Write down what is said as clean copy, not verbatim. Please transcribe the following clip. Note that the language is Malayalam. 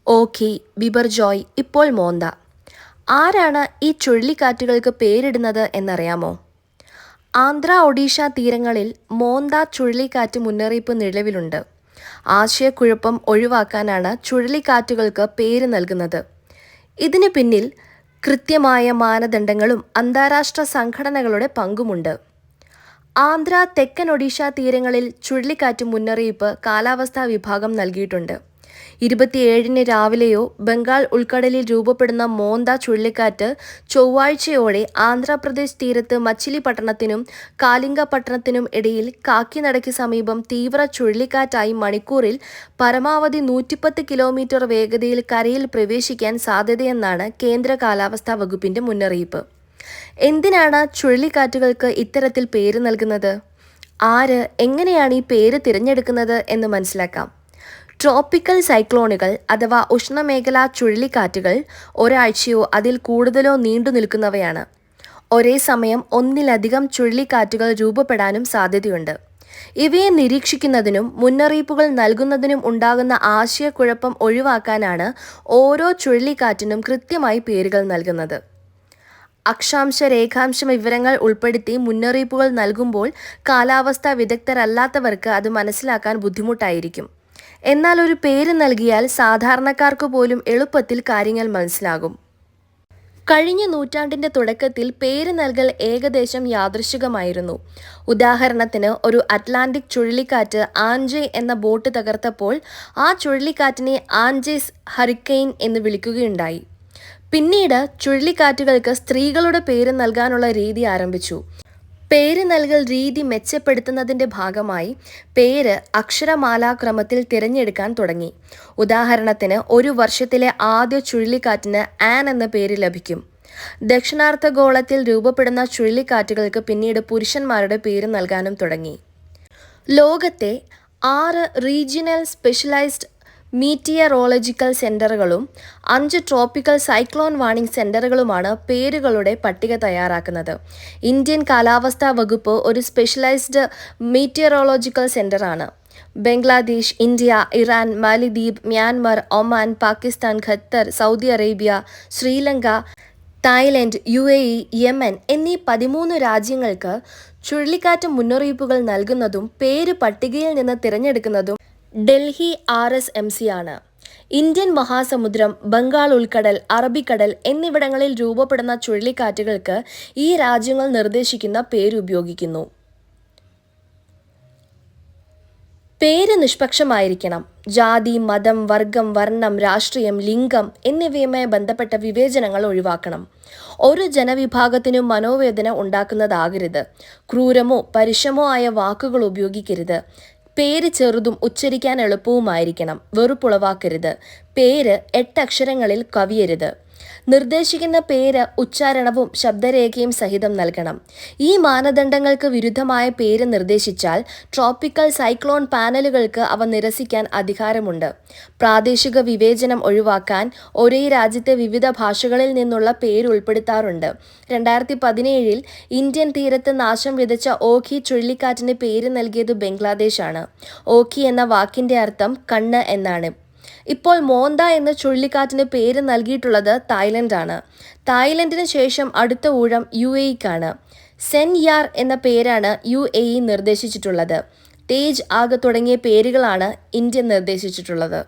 ഓഖി, ബിബർജോയ്, ഇപ്പോൾ മോന്ത. ആരാണ് ഈ ചുഴലിക്കാറ്റുകൾക്ക് പേരിടുന്നത് എന്നറിയാമോ? ആന്ധ്ര ഒഡീഷ തീരങ്ങളിൽ മോന്ത ചുഴലിക്കാറ്റ് മുന്നറിയിപ്പ് നിലവിലുണ്ട്. ആശയക്കുഴപ്പം ഒഴിവാക്കാനാണ് ചുഴലിക്കാറ്റുകൾക്ക് പേര് നൽകുന്നത്. ഇതിന് പിന്നിൽ കൃത്യമായ മാനദണ്ഡങ്ങളും അന്താരാഷ്ട്ര സംഘടനകളുടെ പങ്കുമുണ്ട്. ആന്ധ്ര തെക്കൻ ഒഡീഷ തീരങ്ങളിൽ ചുഴലിക്കാറ്റ് മുന്നറിയിപ്പ് കാലാവസ്ഥാ വിഭാഗം നൽകിയിട്ടുണ്ട്. 27-ന് രാവിലെയോ ബംഗാൾ ഉൾക്കടലിൽ രൂപപ്പെടുന്ന മോന്ത ചുഴലിക്കാറ്റ് ചൊവ്വാഴ്ചയോടെ ആന്ധ്രാപ്രദേശ് തീരത്ത് മച്ചിലിപട്ടണത്തിനും കാലിംഗപട്ടണത്തിനും ഇടയിൽ കാക്കിനടയ്ക്ക് സമീപം തീവ്ര ചുഴലിക്കാറ്റായി മണിക്കൂറിൽ പരമാവധി 110 കിലോമീറ്റർ വേഗതയിൽ കരയിൽ പ്രവേശിക്കാൻ സാധ്യതയെന്നാണ് കേന്ദ്ര കാലാവസ്ഥാ വകുപ്പിന്റെ മുന്നറിയിപ്പ്. എന്തിനാണ് ചുഴലിക്കാറ്റുകൾക്ക് ഇത്തരത്തിൽ പേര് നൽകുന്നത്? ആര്, എങ്ങനെയാണ് ഈ പേര് തിരഞ്ഞെടുക്കുന്നത് എന്ന് മനസ്സിലാക്കാം. ട്രോപ്പിക്കൽ സൈക്ലോണുകൾ അഥവാ ഉഷ്ണമേഖലാ ചുഴലിക്കാറ്റുകൾ ഒരാഴ്ചയോ അതിൽ കൂടുതലോ നീണ്ടു നിൽക്കുന്നവയാണ്. ഒരേ സമയം ഒന്നിലധികം ചുഴലിക്കാറ്റുകൾ രൂപപ്പെടാനും സാധ്യതയുണ്ട്. ഇവയെ നിരീക്ഷിക്കുന്നതിനും മുന്നറിയിപ്പുകൾ നൽകുന്നതിനും ഉണ്ടാകുന്ന ആശയക്കുഴപ്പം ഒഴിവാക്കാനാണ് ഓരോ ചുഴലിക്കാറ്റിനും കൃത്യമായി പേരുകൾ നൽകുന്നത്. അക്ഷാംശ രേഖാംശ വിവരങ്ങൾ ഉൾപ്പെടുത്തി മുന്നറിയിപ്പുകൾ നൽകുമ്പോൾ കാലാവസ്ഥാ വിദഗ്ധരല്ലാത്തവർക്ക് അത് മനസ്സിലാക്കാൻ ബുദ്ധിമുട്ടായിരിക്കും. എന്നാൽ ഒരു പേര് നൽകിയാൽ സാധാരണക്കാർക്ക് പോലും എളുപ്പത്തിൽ കാര്യങ്ങൾ മനസ്സിലാകും. കഴിഞ്ഞ നൂറ്റാണ്ടിന്റെ തുടക്കത്തിൽ പേര് നൽകൽ ഏകദേശം യാദൃച്ഛികമായിരുന്നു. ഉദാഹരണത്തിന്, ഒരു അറ്റ്ലാന്റിക് ചുഴലിക്കാറ്റ് ആൻജെ എന്ന ബോട്ട് തകർത്തപ്പോൾ ആ ചുഴലിക്കാറ്റിനെ ആൻജെസ് ഹറിക്കെയിൻ എന്ന് വിളിക്കുകയുണ്ടായി. പിന്നീട് ചുഴലിക്കാറ്റുകൾക്ക് സ്ത്രീകളുടെ പേര് നൽകാനുള്ള രീതി ആരംഭിച്ചു. പേര് നൽകൽ രീതി മെച്ചപ്പെടുത്തുന്നതിന്റെ ഭാഗമായി പേര് അക്ഷരമാലാക്രമത്തിൽ തിരഞ്ഞെടുക്കാൻ തുടങ്ങി. ഉദാഹരണത്തിന്, ഒരു വർഷത്തിലെ ആദ്യ ചുഴലിക്കാറ്റിന് ആൻ എന്ന പേര് ലഭിക്കും. ദക്ഷിണാർദ്ധഗോളത്തിൽ രൂപപ്പെടുന്ന ചുഴലിക്കാറ്റുകൾക്ക് പിന്നീട് പുരുഷന്മാരുടെ പേര് നൽകാനും തുടങ്ങി. ലോകത്തെ 6 റീജിയണൽ സ്പെഷ്യലൈസ്ഡ് മീറ്റിയറോളജിക്കൽ സെന്ററുകളും 5 ട്രോപ്പിക്കൽ സൈക്ലോൺ വാർണിംഗ് സെന്ററുകളുമാണ് പേരുകളുടെ പട്ടിക തയ്യാറാക്കുന്നത്. ഇന്ത്യൻ കാലാവസ്ഥാ വകുപ്പ് ഒരു സ്പെഷ്യലൈസ്ഡ് മീറ്റിയറോളജിക്കൽ സെന്ററാണ്. ബംഗ്ലാദേശ്, ഇന്ത്യ, ഇറാൻ, മാലിദ്വീപ്, Myanmar, Oman, Pakistan, Qatar, Saudi Arabia, Sri Lanka, Thailand, UAE, Yemen എന്നീ 13 രാജ്യങ്ങൾക്ക് ചുഴലിക്കാറ്റ് മുന്നറിയിപ്പുകൾ നൽകുന്നതും പേര് പട്ടികയിൽ നിന്ന് തിരഞ്ഞെടുക്കുന്നതും ഡൽഹി RSMC ആണ്. ഇന്ത്യൻ മഹാസമുദ്രം, ബംഗാൾ ഉൾക്കടൽ, അറബിക്കടൽ എന്നിവിടങ്ങളിൽ രൂപപ്പെടുന്ന ചുഴലിക്കാറ്റുകൾക്ക് ഈ രാജ്യങ്ങൾ നിർദ്ദേശിക്കുന്ന പേരുപയോഗിക്കുന്നു. പേര് നിഷ്പക്ഷമായിരിക്കണം. ജാതി, മതം, വർഗം, വർണ്ണം, രാഷ്ട്രീയം, ലിംഗം എന്നിവയുമായി ബന്ധപ്പെട്ട വിവേചനങ്ങൾ ഒഴിവാക്കണം. ഒരു ജനവിഭാഗത്തിനും മനോവേദന ഉണ്ടാക്കുന്നതാകരുത്. ക്രൂരമോ പരുഷമോ ആയ വാക്കുകൾ ഉപയോഗിക്കരുത്. പേര് ചെറുതും ഉച്ചരിക്കാൻ എളുപ്പവുമായിരിക്കണം. വെറുപ്പുളവാക്കരുത്. പേര് 8 അക്ഷരങ്ങളിൽ കവിയരുത്. നിർദ്ദേശിക്കുന്ന പേര് ഉച്ചാരണവും ശബ്ദരേഖയും സഹിതം നൽകണം. ഈ മാനദണ്ഡങ്ങൾക്ക് വിരുദ്ധമായ പേര് നിർദ്ദേശിച്ചാൽ ട്രോപ്പിക്കൽ സൈക്ലോൺ പാനലുകൾക്ക് അവ നിരസിക്കാൻ അധികാരമുണ്ട്. പ്രാദേശിക വിവേചനം ഒഴിവാക്കാൻ ഒരേ രാജ്യത്തെ വിവിധ ഭാഷകളിൽ നിന്നുള്ള പേര് ഉൾപ്പെടുത്താറുണ്ട്. 2017-ൽ ഇന്ത്യൻ തീരത്ത് നാശം വിതച്ച ഓഖി ചുഴലിക്കാറ്റിന് പേര് നൽകിയത് ബംഗ്ലാദേശാണ്. ഓഖി എന്ന വാക്കിന്റെ അർത്ഥം കണ്ണ് എന്നാണ്. ഇപ്പോൾ മോന്ത എന്ന ചുഴലിക്കാറ്റിന് പേര് നൽകിയിട്ടുള്ളത് തായ്ലൻഡാണ്. തായ്ലൻഡിന് ശേഷം അടുത്ത ഊഴം UAEക്കാണ്. സെൻ യാർ എന്ന പേരാണ് UAE നിർദ്ദേശിച്ചിട്ടുള്ളത്. തേജ്, ആഗ് തുടങ്ങിയ പേരുകളാണ് ഇന്ത്യ നിർദ്ദേശിച്ചിട്ടുള്ളത്.